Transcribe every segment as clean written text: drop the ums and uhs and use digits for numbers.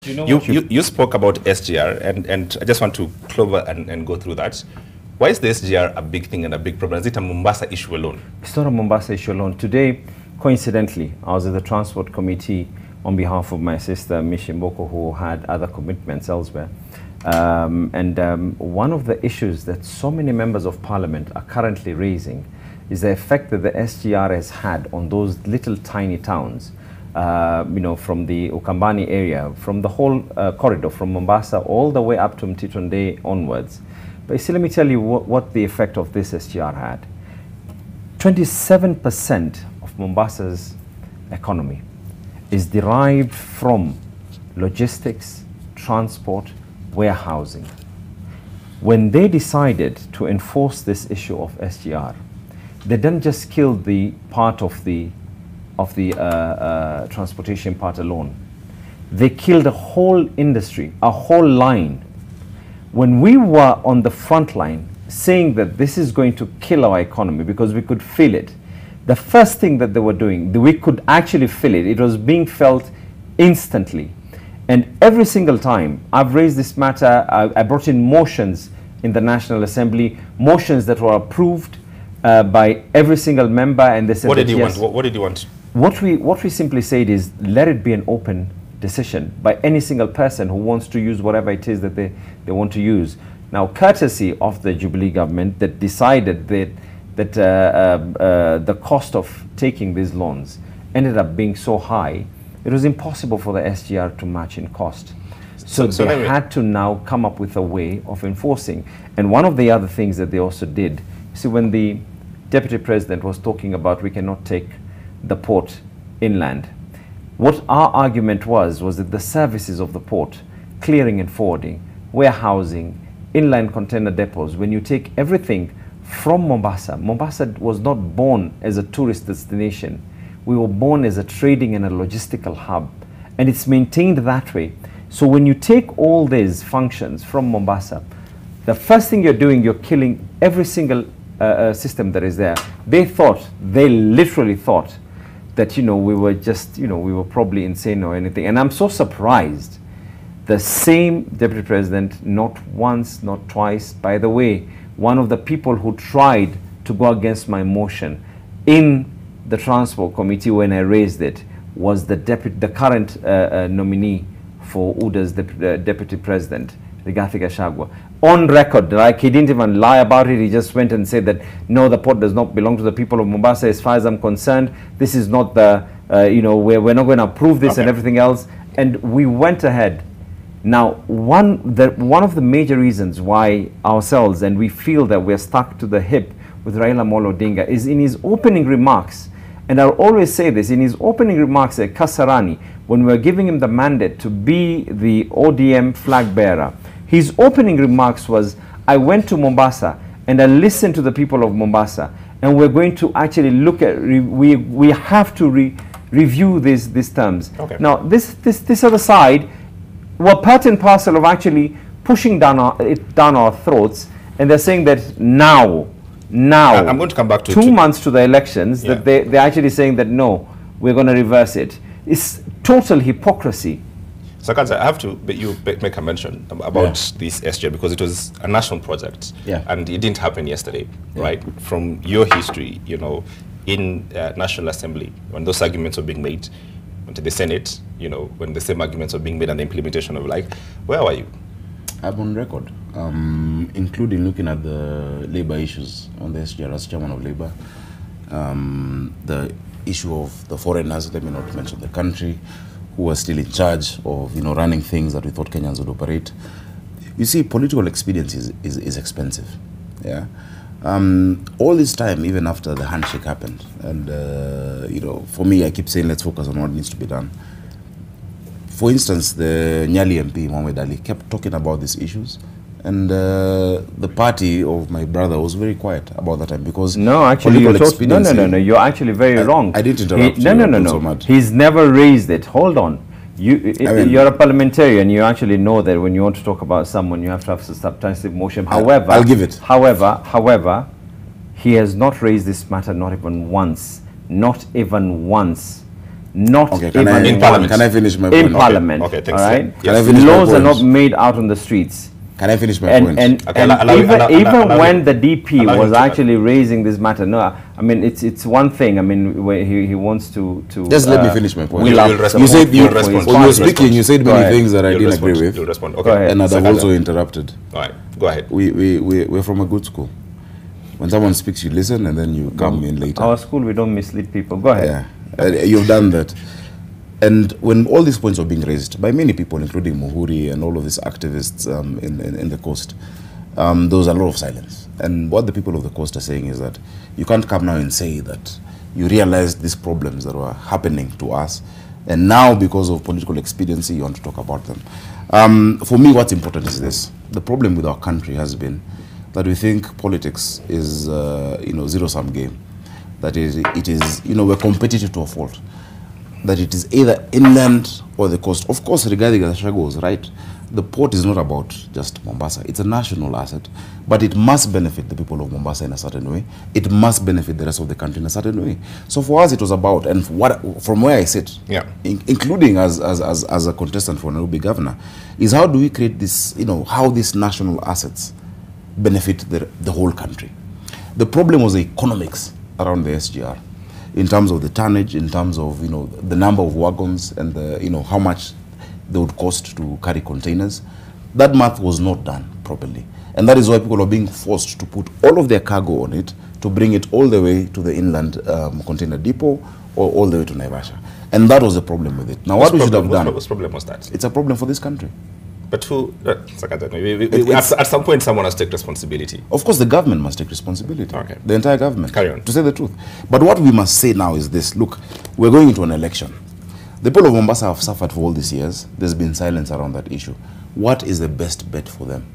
You spoke about SGR, and I just want to clover and go through that. Why is the SGR a big thing and a big problem? Is it a Mombasa issue alone? It's not a Mombasa issue alone. Today, coincidentally, I was at the Transport Committee on behalf of my sister, Mishi Mboko, who had other commitments elsewhere. One of the issues that so many members of parliament are currently raising is the effect that the SGR has had on those little tiny towns. From the Ukambani area, from the whole corridor, from Mombasa all the way up to Mtitonde onwards. But see, let me tell you what the effect of this SGR had. 27% of Mombasa's economy is derived from logistics, transport, warehousing. When they decided to enforce this issue of SGR, they didn't just kill the part of the transportation part alone. They killed a whole industry, a whole line. When we were on the front line saying that this is going to kill our economy because we could feel it, the first thing that they were doing, we could actually feel it. It was being felt instantly. And every single time I've raised this matter, I brought in motions in the National Assembly, motions that were approved by every single member, and they said, what did you want? What did you want? What we simply said is, let it be an open decision by any single person who wants to use whatever it is that they want to use. Now, courtesy of the Jubilee government that decided that the cost of taking these loans ended up being so high, it was impossible for the SGR to match in cost. So they had to now come up with a way of enforcing. And one of the other things that they also did, see, when the Deputy President was talking about we cannot take the port inland, what our argument was that the services of the port, clearing and forwarding, warehousing, inland container depots, when you take everything from Mombasa, Mombasa was not born as a tourist destination. We were born as a trading and a logistical hub, and it's maintained that way. So when you take all these functions from Mombasa, the first thing you're doing, you're killing every single system that is there. They literally thought that, we were just, we were probably insane or anything. And I'm so surprised. The same Deputy President, not once, not twice. By the way, one of the people who tried to go against my motion in the Transport Committee when I raised it was the current nominee for UDA's Deputy President, Rigathi Gachagua. On record, like, he didn't even lie about it. He just went and said that, no, the port does not belong to the people of Mombasa as far as I'm concerned. This is not the, we're not going to approve this and everything else. And we went ahead. Now, one of the major reasons why ourselves, and we feel that we're stuck to the hip with Raila Amolo Odinga, is in his opening remarks. And I'll always say this, in his opening remarks at Kasarani, when we're giving him the mandate to be the ODM flag bearer, his opening remarks was, I went to Mombasa and I listened to the people of Mombasa, and we're going to actually look at, we have to review these terms. Okay. Now, this other side were part and parcel of actually pushing down our throats, and they're saying that now, I'm going to come back to 2 months to the elections, that they're actually saying that no, we're going to reverse it. It's total hypocrisy. So, Kanza, I have to make a mention about this SGR because it was a national project, and it didn't happen yesterday, right? From your history, in National Assembly, when those arguments were being made, to the Senate, when the same arguments were being made and the implementation of, where were you? I'm on record, including looking at the labor issues on the SGR as chairman of labor, the issue of the foreigners, let me not mention the country, who were still in charge of, running things that we thought Kenyans would operate. You see, political expedience is expensive. Yeah. All this time, even after the handshake happened, and for me, I keep saying let's focus on what needs to be done. For instance, the Nyali MP, Mohamed Ali, kept talking about these issues, and the party of my brother was very quiet about that time because no, actually, you're actually very wrong. I didn't interrupt. No. He's never raised it. Hold on. You're a parliamentarian. You actually know that when you want to talk about someone, you have to have a substantive motion. However, I'll give it. However, he has not raised this matter, not even once. Not even once. not okay, in Parliament. Can I finish my point? In Parliament. Okay, thanks. All right? Can I finish my Laws are point? not made out on the streets. Can I finish my point? And Okay, even when the DP was to actually raising this matter, no, I mean it's one thing. I mean where he wants to just let me finish my point. You said you were speaking. speaking. You said many things that I didn't agree with. You'll respond. Okay. And I've also interrupted. All right, go ahead. We're from a good school. When someone speaks, you listen, and then you come in later. Our school, we don't mislead people. Go ahead. Yeah, you've done that. And when all these points are being raised by many people, including Muhuri and all of these activists in the coast, there was a lot of silence. And what the people of the coast are saying is that you can't come now and say that you realized these problems that were happening to us, and now because of political expediency, you want to talk about them. For me, what's important is this. The problem with our country has been that we think politics is zero-sum game. That is, it is, we're competitive to a fault. That it is either inland or the coast. Of course, Rigathi Gachagua was right. The port is not about just Mombasa. It's a national asset, but it must benefit the people of Mombasa in a certain way. It must benefit the rest of the country in a certain way. So for us, it was about, and from where I sit, including as a contestant for Nairobi governor, is how do we create this, how these national assets benefit the whole country. The problem was the economics around the SGR. In terms of the tonnage, in terms of the number of wagons and the how much they would cost to carry containers, that math was not done properly, and that is why people are being forced to put all of their cargo on it to bring it all the way to the inland container depot or all the way to Naivasha, and that was the problem with it. Now, what we should have done? What problem was that? It's a problem for this country. But who? At some point, someone has to take responsibility. Of course, the government must take responsibility. Okay. The entire government. Carry on. To say the truth. But what we must say now is this. Look, we're going into an election. The people of Mombasa have suffered for all these years. There's been silence around that issue. What is the best bet for them?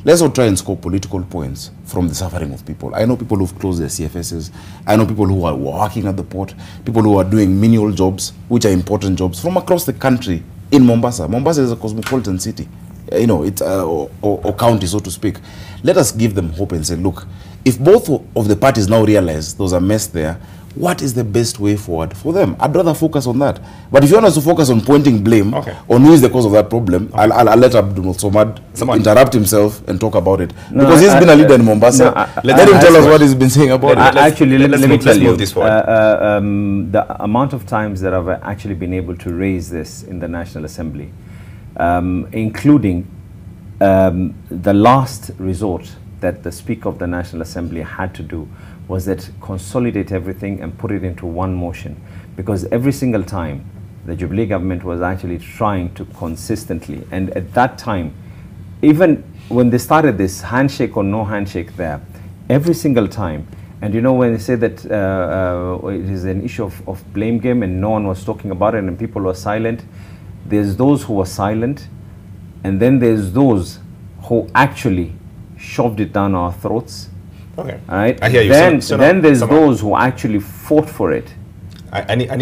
Let's not try and score political points from the suffering of people. I know people who've closed their CFSs. I know people who are working at the port. People who are doing menial jobs, which are important jobs, from across the country in Mombasa. Mombasa is a cosmopolitan city. It's or county, so to speak. Let us give them hope and say, look, if both of the parties now realize there's a mess there, what is the best way forward for them? I'd rather focus on that. But if you want us to focus on pointing blame on who is the cause of that problem, I'll let Abdulswamad interrupt himself and talk about it. No, because he's been a leader in Mombasa. Let him tell us what he's been saying about it. Actually, let me tell you, the amount of times that I've actually been able to raise this in the National Assembly, including the last resort that the Speaker of the National Assembly had to do was that consolidate everything and put it into one motion, because every single time the Jubilee government was actually trying to consistently, and at that time, even when they started this handshake or no handshake there, every single time, and when they say that it is an issue of blame game and no one was talking about it and people were silent, there's those who were silent, and then there's those who actually shoved it down our throats. Okay. All right. I hear you. Then there's those who actually fought for it. I need